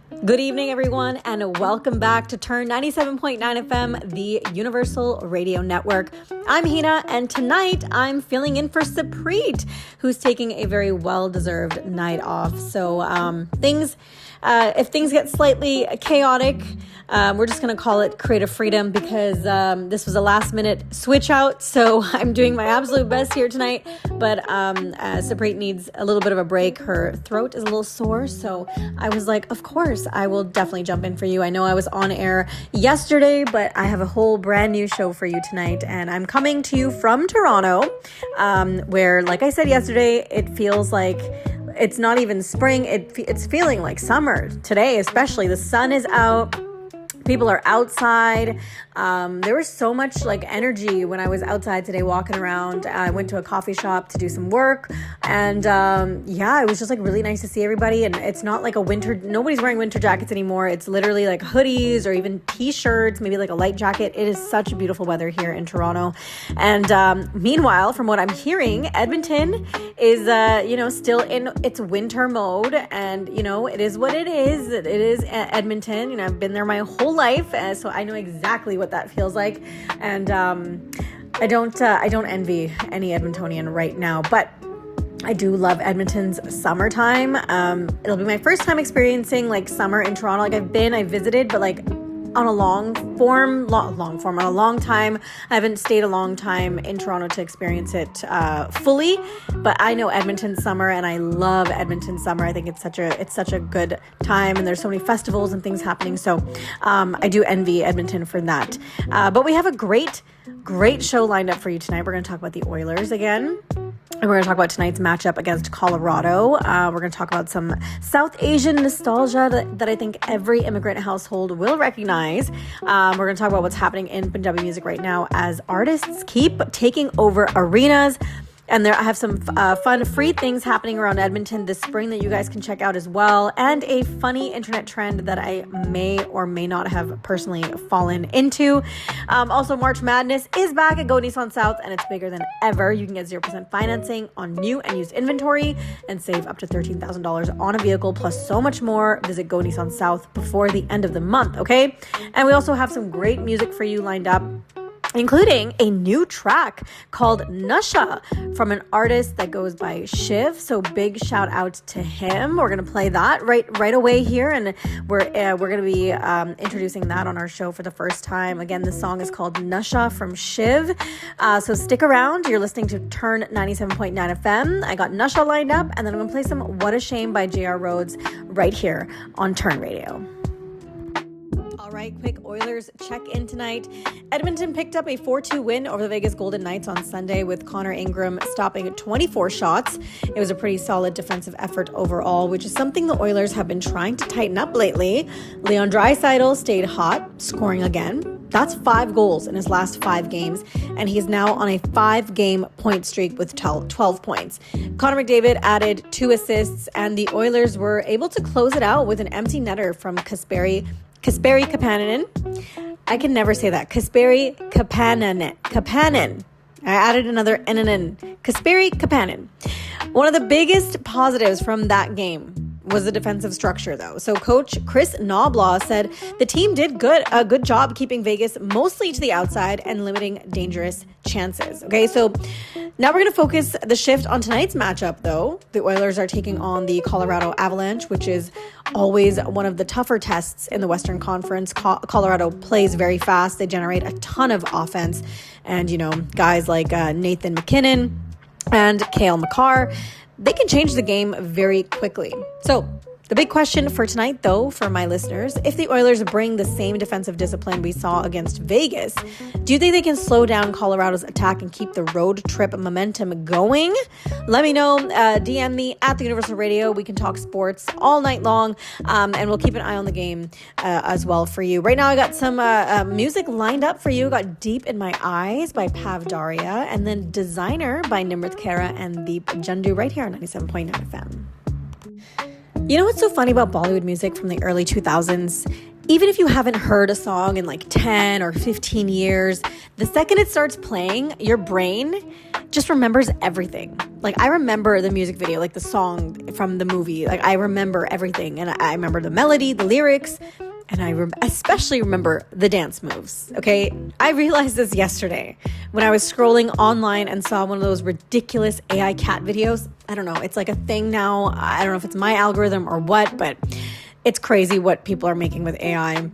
Good evening, everyone, and welcome back to Turn 97.9 FM, the Universal Radio Network. I'm Henna, and tonight I'm filling in for Sapreet, who's taking a very well-deserved night off. So if things get slightly chaotic, we're just going to call it creative freedom because this was a last-minute switch out. So I'm doing my absolute best here tonight, but Sapreet needs a little bit of a break. Her throat is a little sore, so I was like, of course, I will definitely jump in for you. I know I was on air yesterday, but I have a whole brand new show for you tonight, and I'm coming to you from Toronto, where, like I said yesterday, it feels like it's not even spring. It's feeling like summer today, especially. The sun is out. People are outside. There was so much energy when I was outside today walking around. I went to a coffee shop to do some work, and it was just really nice to see everybody. And it's not like a winter, nobody's wearing winter jackets anymore. It's literally like hoodies or even t-shirts, maybe like a light jacket. It is such beautiful weather here in Toronto. And meanwhile, from what I'm hearing, Edmonton is still in its winter mode, and it is what it is. It is Edmonton. I've been there my whole life, so I know exactly what that feels like, and I don't envy any Edmontonian right now, but I do love Edmonton's summertime. It'll be my first time experiencing summer in Toronto. I visited, but on a long time. I haven't stayed a long time in Toronto to experience it fully, but I know Edmonton summer, and I love Edmonton summer. I think it's such a good time, and there's so many festivals and things happening. So I do envy Edmonton for that. But we have a great show lined up for you tonight. We're going to talk about the Oilers again. And we're going to talk about tonight's matchup against Colorado. We're going to talk about some South Asian nostalgia that I think every immigrant household will recognize. We're going to talk about what's happening in Punjabi music right now as artists keep taking over arenas. And I have some fun free things happening around Edmonton this spring that you guys can check out as well. And a funny internet trend that I may or may not have personally fallen into. Also, March Madness is back at Go Nissan South, and it's bigger than ever. You can get 0% financing on new and used inventory and save up to $13,000 on a vehicle, plus so much more. Visit Go Nissan South before the end of the month, okay? And we also have some great music for you lined up, including a new track called Nasha from an artist that goes by Shiv. So big shout out to him. We're going to play that right away here, and we're going to be introducing that on our show for the first time. Again, the song is called Nasha from Shiv. So stick around. You're listening to Turn 97.9 FM. I got Nasha lined up, and then I'm going to play some What a Shame by J.R. Rhodes right here on Turn Radio. All right, quick Oilers check-in tonight. Edmonton picked up a 4-2 win over the Vegas Golden Knights on Sunday with Connor Ingram stopping 24 shots. It was a pretty solid defensive effort overall, which is something the Oilers have been trying to tighten up lately. Leon Draisaitl stayed hot, scoring again. That's 5 goals in his last 5 games, and he's now on a 5-game point streak with 12 points. Connor McDavid added 2 assists, and the Oilers were able to close it out with an empty netter from Kasperi Kapanen. I can never say that. Kasperi Kapanen. I added another N. Kasperi Kapanen. One of the biggest positives from that game was the defensive structure, though. So coach Chris Knoblaw said the team did a good job keeping Vegas mostly to the outside and limiting dangerous chances. Okay, so now we're going to focus the shift on tonight's matchup, though. The Oilers are taking on the Colorado Avalanche, which is always one of the tougher tests in the Western Conference. Colorado plays very fast. They generate a ton of offense. And, guys like Nathan McKinnon and Cale Makar, they can change the game very quickly. So the big question for tonight, though, for my listeners, if the Oilers bring the same defensive discipline we saw against Vegas, do you think they can slow down Colorado's attack and keep the road trip momentum going? Let me know. DM me at the Universal Radio. We can talk sports all night long, and we'll keep an eye on the game as well for you. Right now, I got some music lined up for you. I got Deep in My Eyes by Pav Daria, and then Designer by Nimrith Kara and Deep Jandu right here on 97.9 FM. You know what's so funny about Bollywood music from the early 2000s? Even if you haven't heard a song in 10 or 15 years, the second it starts playing, your brain just remembers everything. Like, I remember the music video, like the song from the movie. Like, I remember everything. And I remember the melody, the lyrics, and I especially remember the dance moves, okay? I realized this yesterday when I was scrolling online and saw one of those ridiculous AI cat videos. I don't know. It's like a thing now. I don't know if it's my algorithm or what, but it's crazy what people are making with AI.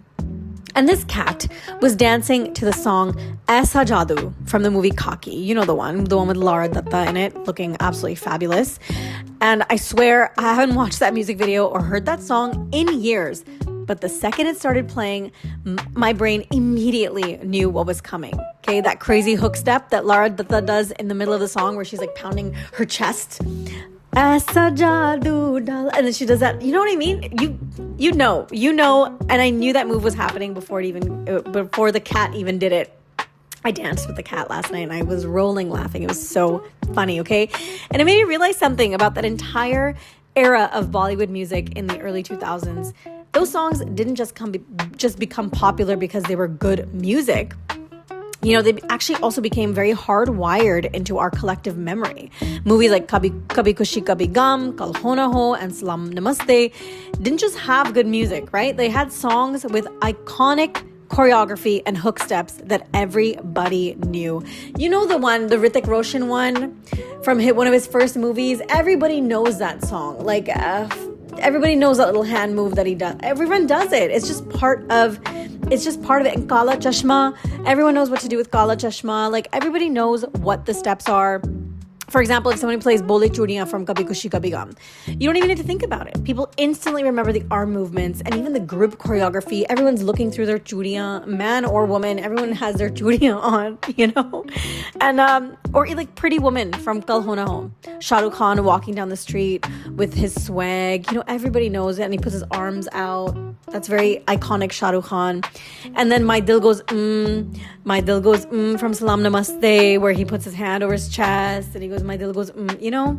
And this cat was dancing to the song Aisa Jadoo from the movie Kaki. You know the one with Lara Dutta in it, looking absolutely fabulous. And I swear I haven't watched that music video or heard that song in years. But the second it started playing, my brain immediately knew what was coming. Okay, that crazy hook step that Lara Dutta does in the middle of the song where she's like pounding her chest. Aisa Jadoo Dal, and then she does that. You know what I mean? You know. And I knew that move was happening before the cat even did it. I danced with the cat last night and I was rolling laughing. It was so funny, okay? And it made me realize something about that entire era of Bollywood music in the early 2000s. Those songs didn't just become popular because they were good music. You know, they actually also became very hardwired into our collective memory. Movies like Kabhi Khushi Kabhi Gum, Kal Ho Na Ho, and Salam Namaste didn't just have good music, right? They had songs with iconic choreography and hook steps that everybody knew. You know the Hrithik Roshan one from one of his first movies? Everybody knows that song. Like, everybody knows that little hand move that he does. Everyone does it. It's just part of it. And Kala Chashma, everyone knows what to do with Kala Chashma. Like, everybody knows what the steps are. For example, if somebody plays Bole Chudiyan from Kabhi Khushi Kabhi Gum, you don't even need to think about it. People instantly remember the arm movements and even the group choreography. Everyone's looking through their chudiyan, man or woman. Everyone has their chudiyan on, you know? And, or like Pretty Woman from Kal Ho Na Ho. Shah Rukh Khan walking down the street with his swag. You know, everybody knows it. And he puts his arms out. That's very iconic Shah Rukh Khan. And then My Dil Goes from Salam Namaste, where he puts his hand over his chest and he goes, My Dil Goes you know?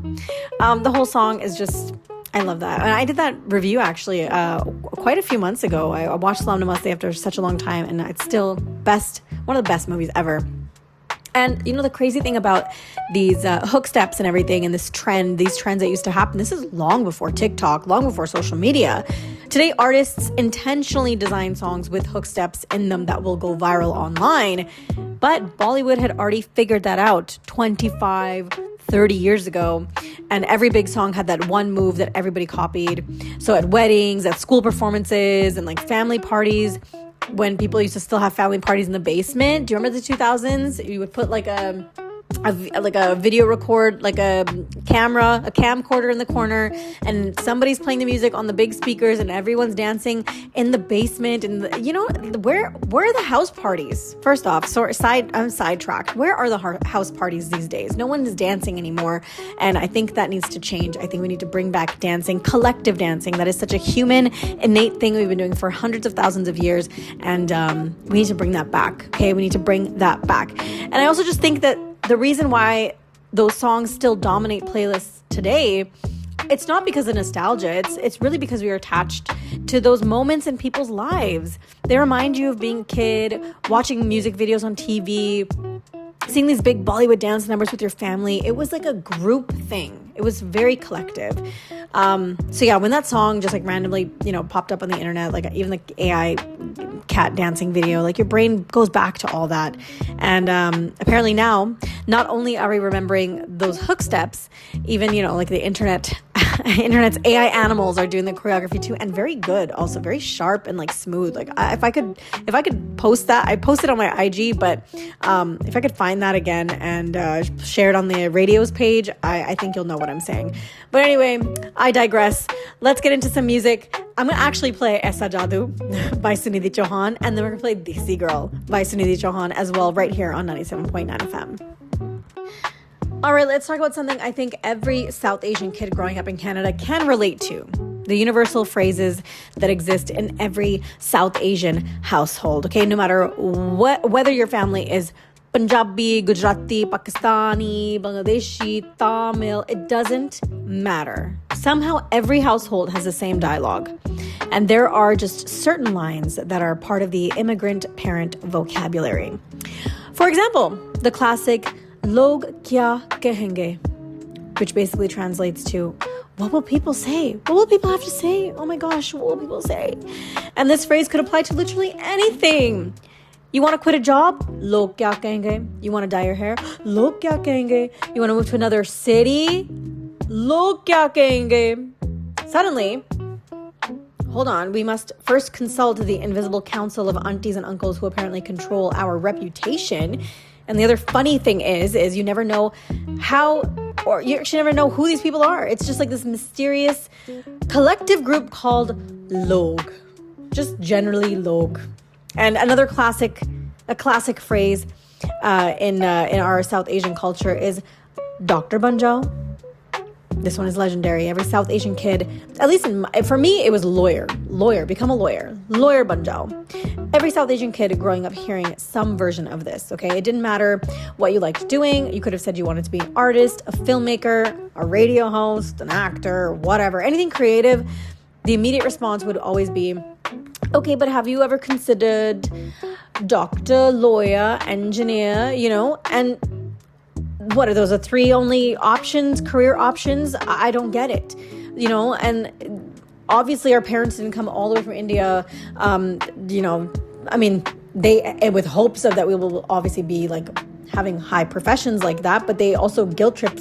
The whole song is just, I love that. And I did that review actually quite a few months ago. I watched Salam Namaste after such a long time, and it's still one of the best movies ever. And you know, the crazy thing about these hook steps and everything, and these trends that used to happen, this is long before TikTok, long before social media. Today, artists intentionally design songs with hook steps in them that will go viral online. But Bollywood had already figured that out 25, 30 years ago. And every big song had that one move that everybody copied. So at weddings, at school performances, and like family parties, when people used to still have family parties in the basement. Do you remember the 2000s? You would put like a video record, like a camcorder in the corner, and somebody's playing the music on the big speakers, and everyone's dancing in the basement. And you know, where are the house parties? First off, I'm sidetracked. Where are the house parties these days? No one is dancing anymore, and I think that needs to change. I think we need to bring back dancing, collective dancing. That is such a human, innate thing we've been doing for hundreds of thousands of years, and we need to bring that back. Okay, we need to bring that back. And I also just think that the reason why those songs still dominate playlists today, it's not because of nostalgia. It's really because we are attached to those moments in people's lives. They remind you of being a kid, watching music videos on TV, seeing these big Bollywood dance numbers with your family. It was like a group thing. It was very collective. So yeah, when that song just like randomly, popped up on the internet, like even the AI cat dancing video, like your brain goes back to all that. And apparently now, not only are we remembering those hook steps, even, like the internet's AI animals are doing the choreography too, and very good, also very sharp and like smooth. Like if I could post that, I posted on my IG, but if I could find that again and share it on the radio's page, I think you'll know what I'm saying. But anyway, I digress. Let's get into some music. I'm going to actually play Aisa Jadoo by Sunidhi Chauhan, and then we're going to play Desi Girl by Sunidhi Chauhan as well, right here on 97.9 FM. All right, let's talk about something I think every South Asian kid growing up in Canada can relate to. The universal phrases that exist in every South Asian household, okay? No matter whether your family is Punjabi, Gujarati, Pakistani, Bangladeshi, Tamil, it doesn't matter. Somehow every household has the same dialogue. And there are just certain lines that are part of the immigrant parent vocabulary. For example, the classic Log kya kahenge, which basically translates to, what will people say? What will people have to say? Oh my gosh, what will people say? And this phrase could apply to literally anything. You want to quit a job? Log kya kahenge. You want to dye your hair? Log kya kahenge. You want to move to another city? Log kya kahenge. Suddenly, hold on, we must first consult the invisible council of aunties and uncles who apparently control our reputation. And the other funny thing is you never know how, or you actually never know who these people are. It's just like this mysterious collective group called Log. Just generally Log. And another classic phrase in our South Asian culture is Dr. Banjao. This one is legendary. Every South Asian kid, at least for me, it was lawyer, become a lawyer banjao. Every South Asian kid growing up hearing some version of this, okay? It didn't matter what you liked doing. You could have said you wanted to be an artist, a filmmaker, a radio host, an actor, whatever, anything creative. The immediate response would always be, okay, but have you ever considered doctor, lawyer, engineer, and what are those, the three only options, career options? I don't get it, and obviously our parents didn't come all the way from India, they, with hopes of that we will obviously be like having high professions like that, but they also guilt trip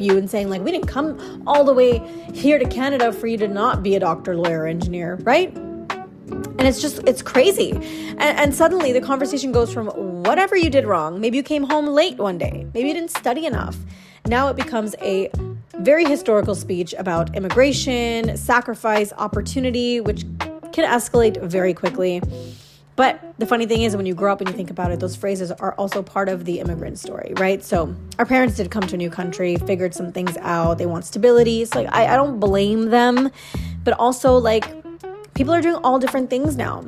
you and saying like, we didn't come all the way here to Canada for you to not be a doctor, lawyer, engineer, right? And it's crazy. And suddenly the conversation goes from whatever you did wrong, maybe you came home late one day, maybe you didn't study enough. Now it becomes a very historical speech about immigration, sacrifice, opportunity, which can escalate very quickly. But the funny thing is, when you grow up and you think about it, those phrases are also part of the immigrant story, right? So our parents did come to a new country, figured some things out. They want stability. So like, I don't blame them, but also like, people are doing all different things now.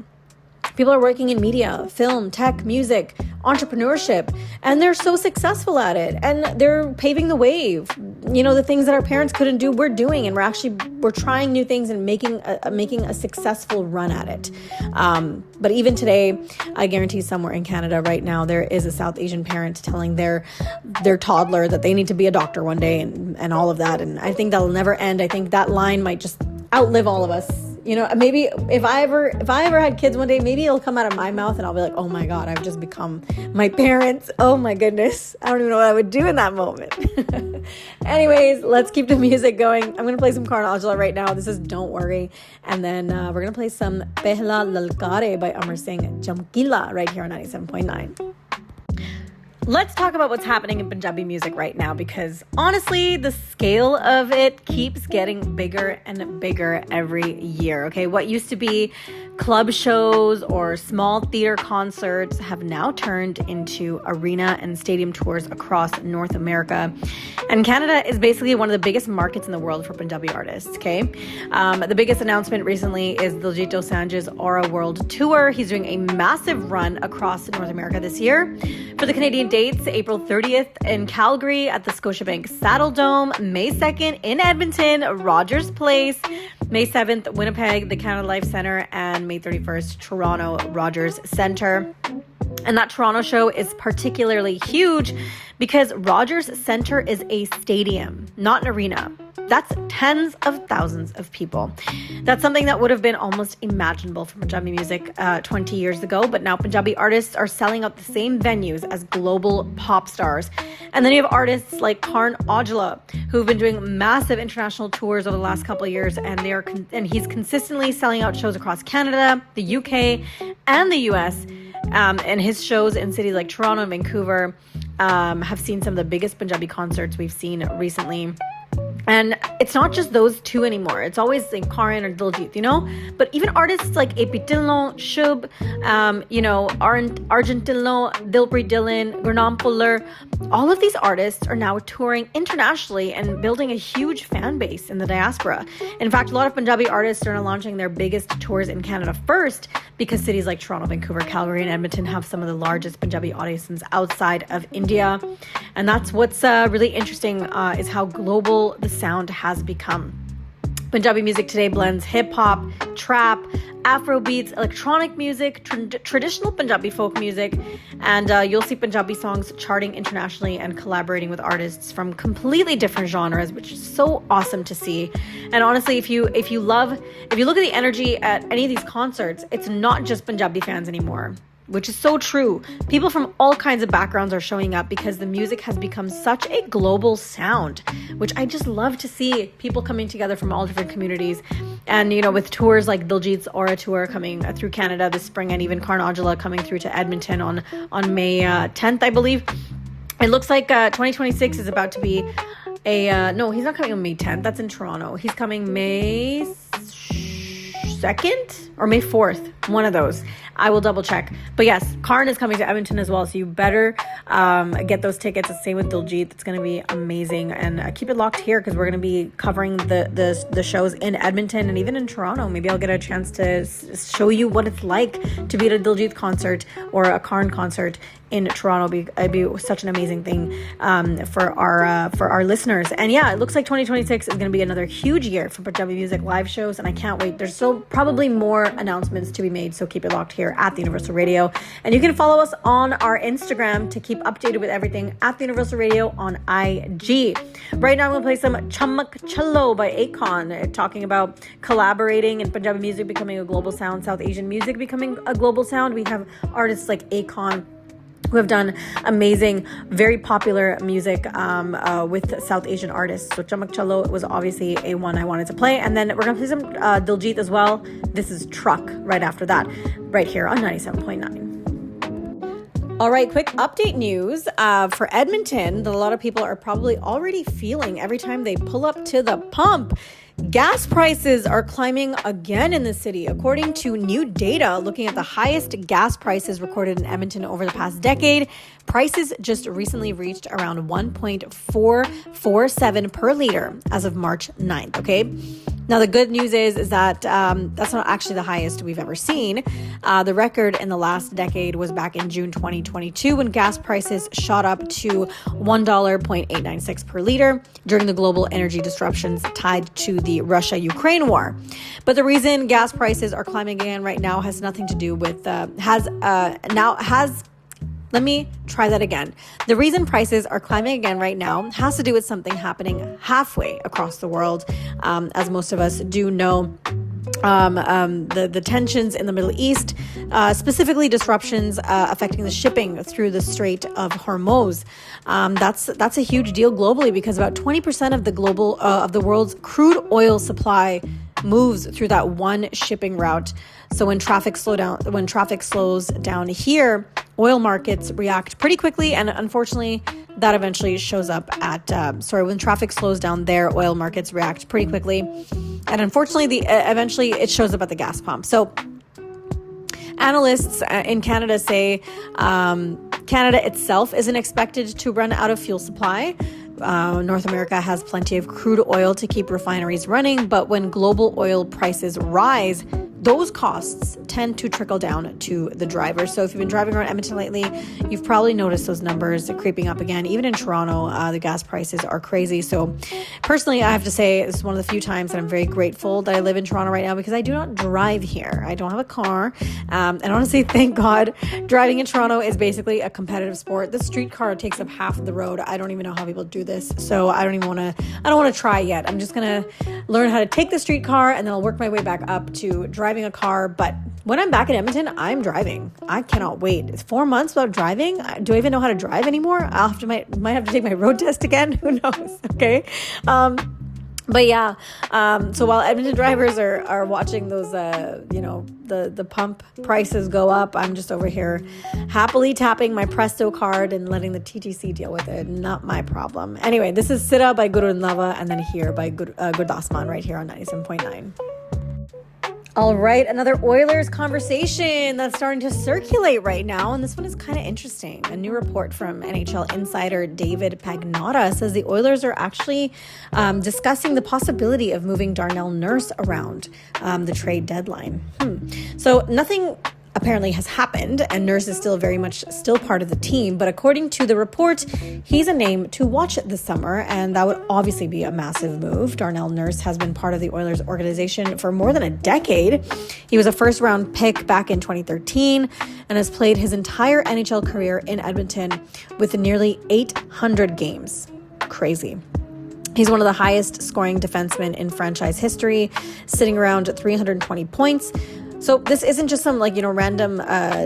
People are working in media, film, tech, music, entrepreneurship, and they're so successful at it. And they're paving the way. The things that our parents couldn't do, we're doing, and we're trying new things and making a successful run at it. But even today, I guarantee somewhere in Canada right now, there is a South Asian parent telling their toddler that they need to be a doctor one day and all of that. And I think that'll never end. I think that line might just outlive all of us. Maybe if I ever had kids one day, maybe it'll come out of my mouth and I'll be like, oh my God, I've just become my parents. Oh my goodness. I don't even know what I would do in that moment. Anyways, let's keep the music going. I'm going to play some Karan Aujla right now. This is Don't Worry. And then we're going to play some Pehla Lalkare by Amar Singh Jamkila right here on 97.9. Let's talk about what's happening in Punjabi music right now, because honestly, the scale of it keeps getting bigger and bigger every year, okay? What used to be club shows or small theater concerts have now turned into arena and stadium tours across North America. And Canada is basically one of the biggest markets in the world for Punjabi artists, okay? The biggest announcement recently is Diljit Dosanjh's Aura World Tour. He's doing a massive run across North America this year. For the Canadian dates, April 30th in Calgary at the Scotiabank Saddle Dome, May 2nd in Edmonton, Rogers Place, May 7th, Winnipeg, the Canada Life Centre, and May 31st, Toronto, Rogers Centre. And that Toronto show is particularly huge because Rogers Centre is a stadium, not an arena. That's tens of thousands of people. That's something that would have been almost imaginable for Punjabi music 20 years ago, but now Punjabi artists are selling out the same venues as global pop stars. And then you have artists like Karan Aujla, who've been doing massive international tours over the last couple of years, and he's consistently selling out shows across Canada, the UK, and the US. And his shows in cities like Toronto and Vancouver have seen some of the biggest Punjabi concerts we've seen recently. And it's not just those two anymore. It's always like Karan or Diljit, But even artists like AP Dillon, Shub, Argentillo, Dilpreet Dillon, Gurnam Puller, all of these artists are now touring internationally and building a huge fan base in the diaspora. In fact, a lot of Punjabi artists are now launching their biggest tours in Canada first because cities like Toronto, Vancouver, Calgary, and Edmonton have some of the largest Punjabi audiences outside of India. And that's what's really interesting is how global the sound has become. Punjabi music today blends hip-hop, trap, Afro beats, electronic music, traditional Punjabi folk music, and you'll see Punjabi songs charting internationally and collaborating with artists from completely different genres, which is so awesome to see. And honestly, if you look at the energy at any of these concerts, it's not just Punjabi fans anymore, which is so true. People from all kinds of backgrounds are showing up because the music has become such a global sound, which I just love to see people coming together from all different communities. And, with tours like Diljit's Aura Tour coming through Canada this spring, and even Karnajala coming through to Edmonton on May 10th, I believe. It looks like 2026 is about to be no, he's not coming on May 10th. That's in Toronto. He's coming May 2nd or May 4th. One of those. I will double check. But yes, Karn is coming to Edmonton as well. So you better get those tickets. The same with Diljit. It's going to be amazing. And keep it locked here because we're going to be covering the shows in Edmonton and even in Toronto. Maybe I'll get a chance to show you what it's like to be at a Diljit concert or a Karn concert in Toronto. It'd be such an amazing thing for our listeners. And yeah, it looks like 2026 is going to be another huge year for Punjabi music live shows, and I can't wait. There's still probably more announcements to be made, so keep it locked here at the Universal Radio. And you can follow us on our Instagram to keep updated with everything at the Universal Radio on IG. Right now I'm going to play some Chamak Challo by Akon, talking about collaborating and Punjabi music becoming a global sound, South Asian music becoming a global sound. We have artists like Akon who have done amazing, very popular music with South Asian artists. So Chamak Challo was obviously a one I wanted to play. And then we're going to play some Diljit as well. This is Truck right after that, right here on 97.9. All right, quick update news for Edmonton that a lot of people are probably already feeling every time they pull up to the pump. Gas prices are climbing again in the city. According to new data looking at the highest gas prices recorded in Edmonton over the past decade, prices just recently reached around 1.447 per liter as of March 9th, okay? Now, the good news is that that's not actually the highest we've ever seen. The record in the last decade was back in June 2022 when gas prices shot up to $1.896 per liter during the global energy disruptions tied to the Russia-Ukraine war. But the reason gas prices are climbing again right now has nothing to do with Let me try that again. The reason prices are climbing again right now has to do with something happening halfway across the world. As most of us do know, the tensions in the Middle East, specifically disruptions affecting the shipping through the Strait of Hormuz. That's a huge deal globally because about 20% of the world's crude oil supply moves through that one shipping route. So when traffic slows down here, oil markets react pretty quickly, and unfortunately, that eventually shows up at when traffic slows down there, oil markets react pretty quickly, and unfortunately, eventually it shows up at the gas pump. So analysts in Canada say Canada itself isn't expected to run out of fuel supply. North America has plenty of crude oil to keep refineries running, but when global oil prices rise, those costs tend to trickle down to the driver. So if you've been driving around Edmonton lately, you've probably noticed those numbers creeping up again. Even in Toronto, the gas prices are crazy. So personally, I have to say this is one of the few times that I'm very grateful that I live in Toronto right now because I do not drive here. I don't have a car. And honestly, thank God, driving in Toronto is basically a competitive sport. The streetcar takes up half of the road. I don't even know how people do this. So I don't want to try yet. I'm just going to learn how to take the streetcar and then I'll work my way back up to driving a car. But when I'm back in Edmonton, I'm driving. I cannot wait. It's 4 months without driving. Do I even know how to drive anymore? might have to take my road test again. Who knows? Okay. But yeah, so while Edmonton drivers are watching those, the pump prices go up, I'm just over here happily tapping my Presto card and letting the TTC deal with it. Not my problem. Anyway, this is Sira by Guru Nava and then Here by Gurdasman right here on 97.9. All right, another Oilers conversation that's starting to circulate right now, and this one is kind of interesting. A new report from NHL insider David Pagnotta says the Oilers are actually discussing the possibility of moving Darnell Nurse around the trade deadline. So nothing apparently has happened, and Nurse is still very much still part of the team. But according to the report, he's a name to watch this summer, and that would obviously be a massive move. Darnell Nurse has been part of the Oilers organization for more than a decade. He was a first-round pick back in 2013 and has played his entire NHL career in Edmonton with nearly 800 games. Crazy. He's one of the highest scoring defensemen in franchise history, sitting around 320 points. So this isn't just some random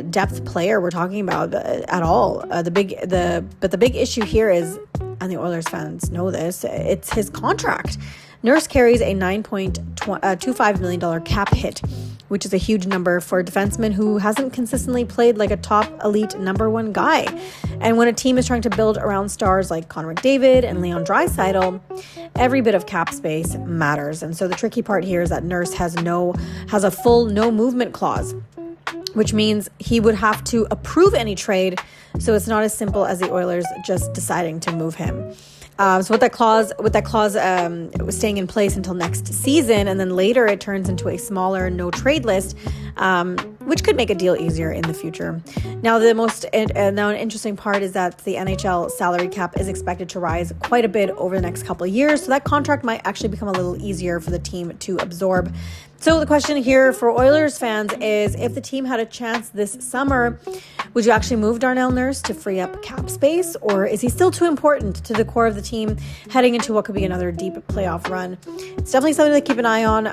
depth player we're talking about at all. The big issue here is, and the Oilers fans know this, it's his contract. Nurse carries a $9.25 million cap hit, which is a huge number for a defenseman who hasn't consistently played like a top elite number one guy. And when a team is trying to build around stars like Connor McDavid and Leon Draisaitl, every bit of cap space matters. And so the tricky part here is that Nurse has a full no movement clause, which means he would have to approve any trade. So it's not as simple as the Oilers just deciding to move him. So with that clause was staying in place until next season, and then later it turns into a smaller no trade list, which could make a deal easier in the future. Now, an interesting part is that the NHL salary cap is expected to rise quite a bit over the next couple of years, so that contract might actually become a little easier for the team to absorb. So the question here for Oilers fans is, if the team had a chance this summer, would you actually move Darnell Nurse to free up cap space, or is he still too important to the core of the team heading into what could be another deep playoff run? It's definitely something to keep an eye on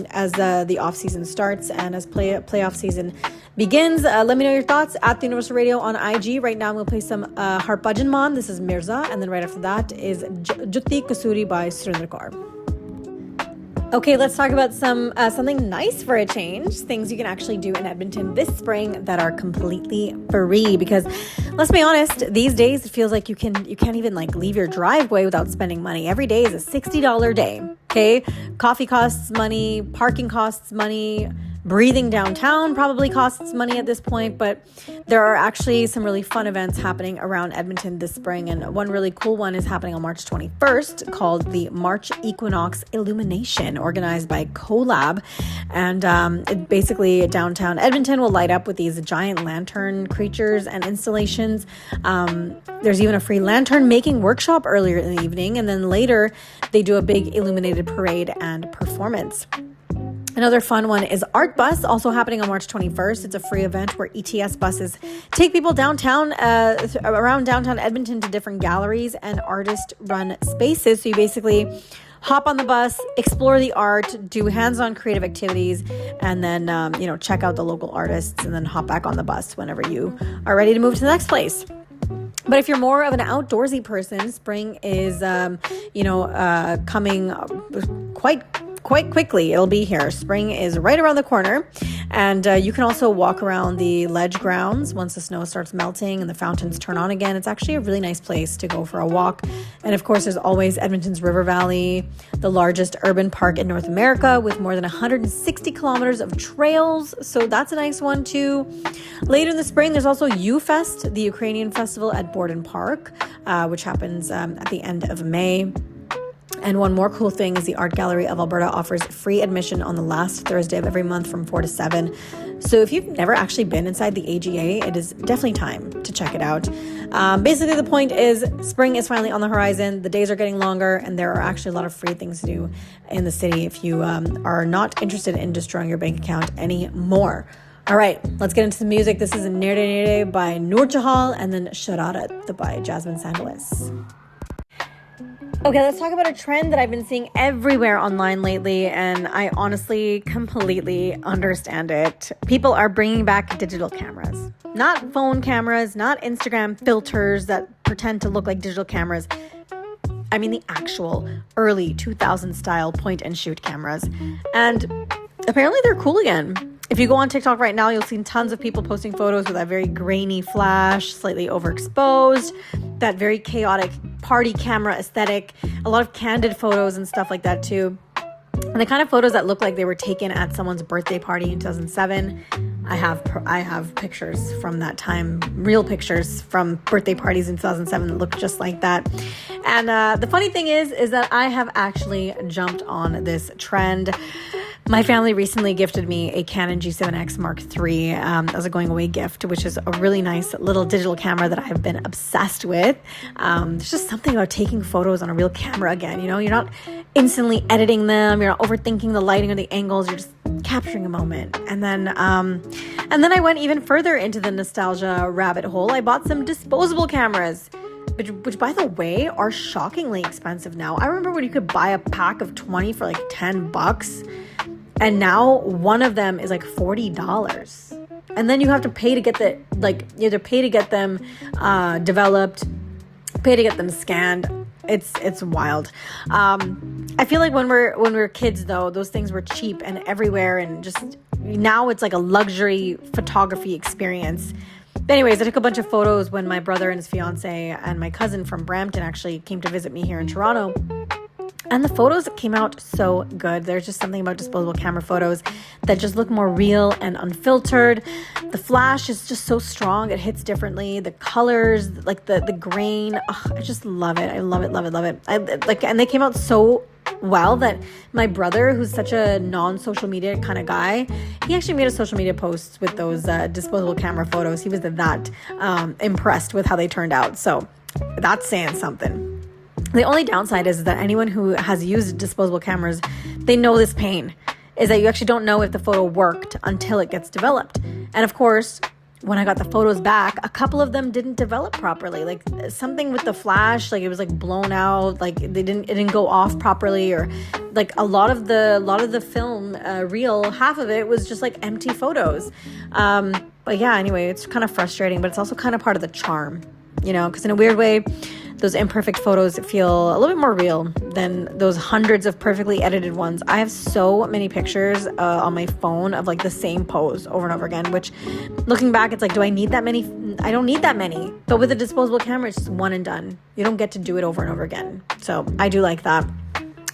as the offseason starts and as playoff season begins. Let me know your thoughts at the Universal Radio on IG. Right now I'm going to play some Harp Bhajan. This is Mirza, and then right after that is Jutti Kasuri by Surinder Kaur. Okay, let's talk about something nice for a change. Things you can actually do in Edmonton this spring that are completely free. Because let's be honest, these days it feels like you can't even leave your driveway without spending money. Every day is a $60 day. Okay, coffee costs money, parking costs money. Breathing downtown probably costs money at this point, but there are actually some really fun events happening around Edmonton this spring, and one really cool one is happening on March 21st called the March Equinox Illumination, organized by Collab. And basically downtown Edmonton will light up with these giant lantern creatures and installations. There's even a free lantern making workshop earlier in the evening, and then later they do a big illuminated parade and performance. Another fun one is Art Bus, also happening on March 21st. It's a free event where ETS buses take people downtown, around downtown Edmonton to different galleries and artist-run spaces. So you basically hop on the bus, explore the art, do hands-on creative activities, and then, check out the local artists, and then hop back on the bus whenever you are ready to move to the next place. But if you're more of an outdoorsy person, spring is, coming quite quickly. It'll be here. Spring is right around the corner, and you can also walk around the ledge grounds once the snow starts melting and the fountains turn on again. It's actually a really nice place to go for a walk. And of course, there's always Edmonton's River Valley, the largest urban park in North America with more than 160 kilometers of trails. So that's a nice one too. Later in the spring, there's also U-Fest, the Ukrainian festival at Borden Park, which happens at the end of May. And one more cool thing is the Art Gallery of Alberta offers free admission on the last Thursday of every month from 4 to 7. So if you've never actually been inside the AGA, it is definitely time to check it out. Basically, the point is spring is finally on the horizon. The days are getting longer, and there are actually a lot of free things to do in the city if you are not interested in destroying your bank account anymore. All right, let's get into the music. This is Nerde Nerde by Noor Chahal, and then Shararat by Jasmine Sandallis. Okay, let's talk about a trend that I've been seeing everywhere online lately, and I honestly completely understand it. People are bringing back digital cameras. Not phone cameras, not Instagram filters that pretend to look like digital cameras. I mean the actual early 2000 style point and shoot cameras. And apparently they're cool again. If you go on TikTok right now, you'll see tons of people posting photos with that very grainy flash, slightly overexposed, that very chaotic party camera aesthetic, a lot of candid photos and stuff like that too. And the kind of photos that look like they were taken at someone's birthday party in 2007. I have pictures from that time, real pictures from birthday parties in 2007 that look just like that. And the funny thing is that I have actually jumped on this trend. My family recently gifted me a Canon G7X Mark III as a going away gift, which is a really nice little digital camera that I've been obsessed with. There's just something about taking photos on a real camera again. You know, you're not instantly editing them. You're not overthinking the lighting or the angles. You're just capturing a moment. And then I went even further into the nostalgia rabbit hole. I bought some disposable cameras, which by the way are shockingly expensive now. I remember when you could buy a pack of 20 for like $10. And now one of them is like $40. And then you have to pay to get you have to pay to get them developed, pay to get them scanned. It's wild. I feel like when we're kids though, those things were cheap and everywhere, and just now it's like a luxury photography experience. But anyways, I took a bunch of photos when my brother and his fiance and my cousin from Brampton actually came to visit me here in Toronto. And the photos came out so good. There's just something about disposable camera photos that just look more real and unfiltered. The flash is just so strong. It hits differently. The colors, like the grain. Oh, I just love it. I love it, love it, love it. And they came out so well that my brother, who's such a non-social media kind of guy, he actually made a social media post with those disposable camera photos. He was that impressed with how they turned out. So that's saying something. The only downside is that anyone who has used disposable cameras, they know this pain, is that you actually don't know if the photo worked until it gets developed. And of course, when I got the photos back, a couple of them didn't develop properly. Like something with the flash, like it was like blown out, like it didn't go off properly, or like a lot of the film reel, half of it was just like empty photos. But yeah, anyway, it's kind of frustrating, but it's also kind of part of the charm, you know, because in a weird way, those imperfect photos feel a little bit more real than those hundreds of perfectly edited ones. I have so many pictures on my phone of like the same pose over and over again, which looking back, it's like, do I need that many? I don't need that many. But with a disposable camera, it's just one and done. You don't get to do it over and over again. So I do like that.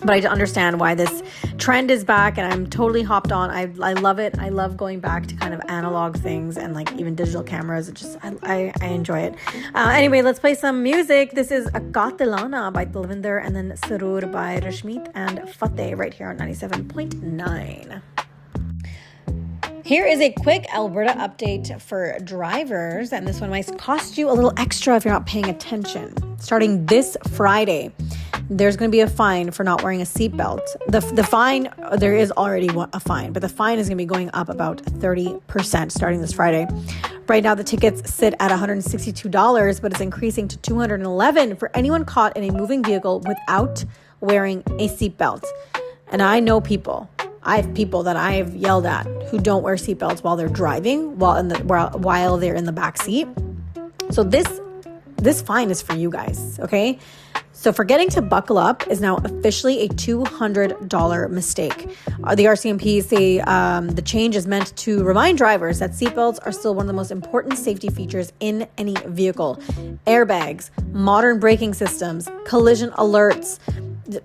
But I understand why this trend is back, and I'm totally hopped on. I love it. I love going back to kind of analog things and like even digital cameras. It just I enjoy it. Anyway, let's play some music. This is Akatilana by Dalvinder, and then Sarur by Rashmeet and Fateh right here on 97.9. Here is a quick Alberta update for drivers, and this one might cost you a little extra if you're not paying attention. Starting this Friday, there's going to be a fine for not wearing a seatbelt. The fine, there is already a fine, but the fine is going to be going up about 30% starting this Friday. Right now, the tickets sit at $162, but it's increasing to $211 for anyone caught in a moving vehicle without wearing a seatbelt. And I know people. I have people that I've yelled at who don't wear seatbelts while they're driving, while they're in the back seat. So this fine is for you guys, okay? So forgetting to buckle up is now officially a $200 mistake. The RCMP say the change is meant to remind drivers that seatbelts are still one of the most important safety features in any vehicle. Airbags, modern braking systems, collision alerts,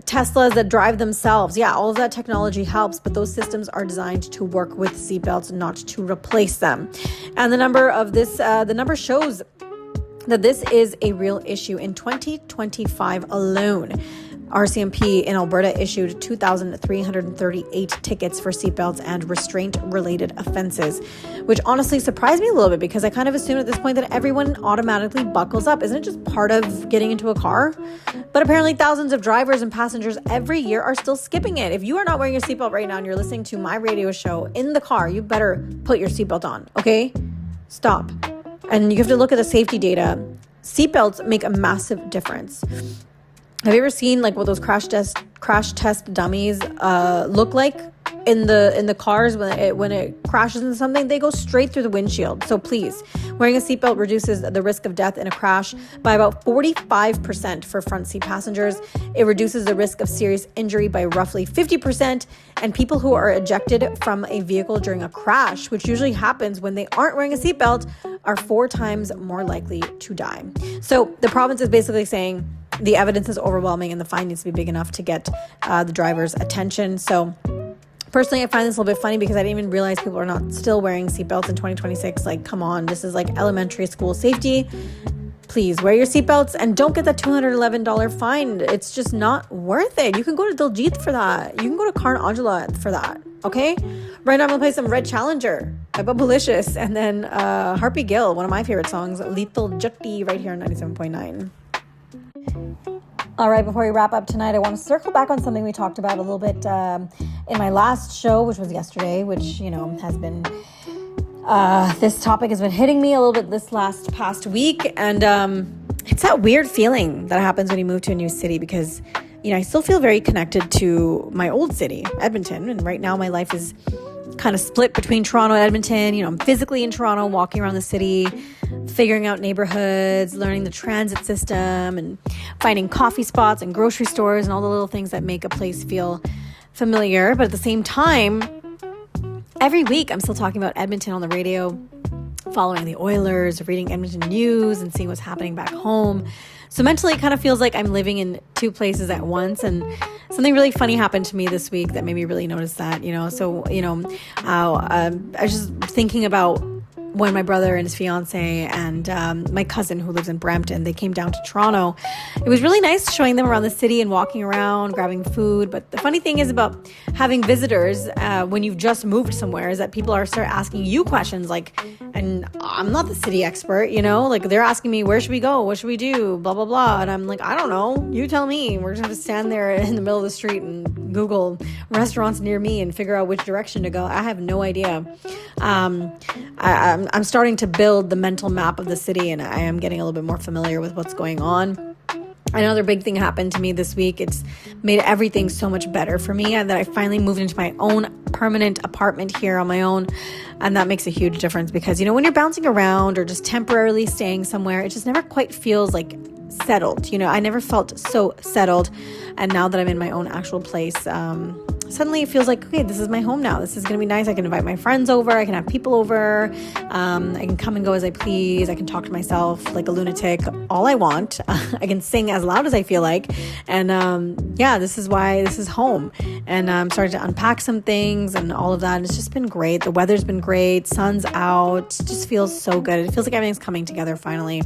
Teslas that drive themselves. Yeah, all of that technology helps, but those systems are designed to work with seatbelts, not to replace them. And the number shows that this is a real issue. In 2025 alone, RCMP in Alberta issued 2,338 tickets for seatbelts and restraint-related offenses, which honestly surprised me a little bit because I kind of assumed at this point that everyone automatically buckles up. Isn't it just part of getting into a car? But apparently thousands of drivers and passengers every year are still skipping it. If you are not wearing your seatbelt right now and you're listening to my radio show in the car, you better put your seatbelt on, okay? Stop. And you have to look at the safety data. Seatbelts make a massive difference. Have you ever seen like what those crash test dummies look like in the cars when it crashes into something? They go straight through the windshield. So please, wearing a seatbelt reduces the risk of death in a crash by about 45% for front seat passengers. It reduces the risk of serious injury by roughly 50%. And people who are ejected from a vehicle during a crash, which usually happens when they aren't wearing a seatbelt, are 4 times more likely to die. So the province is basically saying the evidence is overwhelming and the fine needs to be big enough to get the driver's attention. So personally, I find this a little bit funny because I didn't even realize people are not still wearing seatbelts in 2026. Like, come on, this is like elementary school safety. please wear your seatbelts and don't get that $211 fine. It's just not worth it. You can go to Diljit for that. You can go to Karn Aujla for that. Okay? Right now I'm going to play some Red Challenger by Bubblicious and then Harpy Gill, one of my favorite songs, Lethal Jutti, right here on 97.9. All right, before we wrap up tonight, I want to circle back on something we talked about a little bit in my last show, which was yesterday, which, has been, this topic has been hitting me a little bit this past week. And it's that weird feeling that happens when you move to a new city because, I still feel very connected to my old city, Edmonton. And right now my life is kind of split between Toronto and Edmonton. I'm physically in Toronto, walking around the city, figuring out neighborhoods, learning the transit system, and finding coffee spots and grocery stores and all the little things that make a place feel familiar. But at the same time, every week I'm still talking about Edmonton on the radio, following the Oilers, reading Edmonton news, and seeing what's happening back home. So mentally, it kind of feels like I'm living in two places at once. And something really funny happened to me this week that made me really notice that, So, I was just thinking about when my brother and his fiance and my cousin who lives in Brampton, they came down to Toronto. It was really nice showing them around the city and walking around, grabbing food. But the funny thing is about having visitors when you've just moved somewhere is that people start asking you questions and I'm not the city expert, they're asking me, where should we go? What should we do? Blah, blah, blah. And I'm like, I don't know. You tell me. We're just going to stand there in the middle of the street and Google restaurants near me and figure out which direction to go. I have no idea. I'm starting to build the mental map of the city and I am getting a little bit more familiar with what's going on. Another big thing happened to me this week. It's made everything so much better for me and that I finally moved into my own permanent apartment here on my own. And that makes a huge difference because, when you're bouncing around or just temporarily staying somewhere, it just never quite feels like settled. I never felt so settled. And now that I'm in my own actual place, suddenly it feels like, okay, this is my home now. This is going to be nice. I can invite my friends over. I can have people over. I can come and go as I please. I can talk to myself like a lunatic all I want. I can sing as loud as I feel like. And this is why this is home. And I'm starting to unpack some things and all of that. And it's just been great. The weather's been great. Sun's out. It just feels so good. It feels like everything's coming together finally.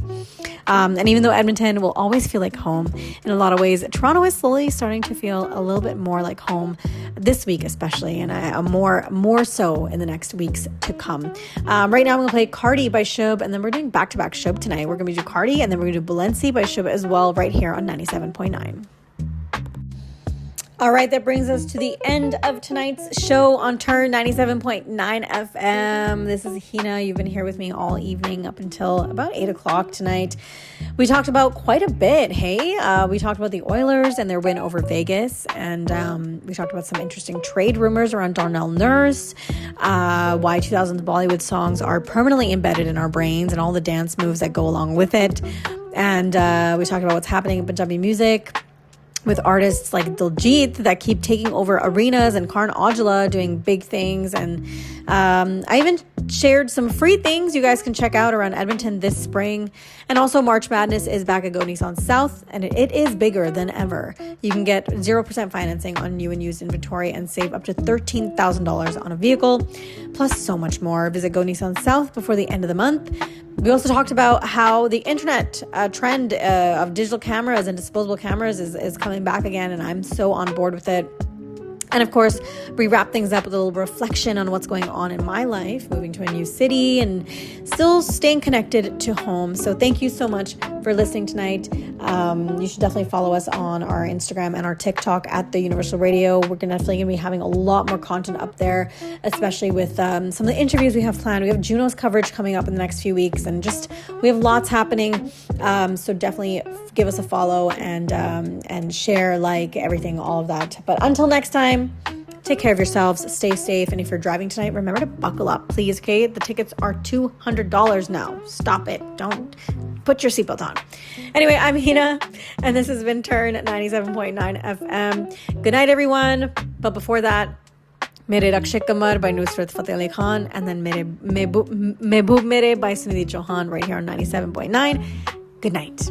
And even though Edmonton will always feel like home in a lot of ways, Toronto is slowly starting to feel a little bit more like home this week especially, and more so in the next weeks to come. Right now I'm going to play Cardi by Shub, and then we're doing back-to-back Shub tonight. We're going to do Cardi, and then we're going to do Balenci by Shub as well right here on 97.9. All right, that brings us to the end of tonight's show on Turn 97.9 FM. This is Henna. You've been here with me all evening up until about 8 o'clock tonight. We talked about quite a bit, hey? We talked about the Oilers and their win over Vegas, and we talked about some interesting trade rumors around Darnell Nurse, why 2000s Bollywood songs are permanently embedded in our brains and all the dance moves that go along with it. And we talked about what's happening in Punjabi music with artists like Diljit that keep taking over arenas and Karn Aujla doing big things. And I even shared some free things you guys can check out around Edmonton this spring. And also March Madness is back at Go Nissan South, and it is bigger than ever. You can get 0% financing on new and used inventory and save up to $13,000 on a vehicle, plus so much more. Visit Go Nissan South before the end of the month. We also talked about how the internet trend of digital cameras and disposable cameras is coming back again, and I'm so on board with it. And of course, we wrap things up with a little reflection on what's going on in my life, moving to a new city and still staying connected to home. So thank you so much for listening tonight. You should definitely follow us on our Instagram and our TikTok at The Universal Radio. We're definitely going to be having a lot more content up there, especially with some of the interviews we have planned. We have Juno's coverage coming up in the next few weeks, and just we have lots happening. So definitely give us a follow and share, like, everything, all of that. But until next time, take care of yourselves, stay safe, and if you're driving tonight, remember to buckle up, please, okay? The tickets are $200 now. Stop it. Don't put your seatbelt on. Anyway, I'm Henna, and this has been Turn 97.9 FM. Good night, everyone. But before that, Mere Rakshak Kamar by Nusrat Fateh Ali Khan, and then Mehboob Mere by Sunidhi Chauhan right here on 97.9. Good night.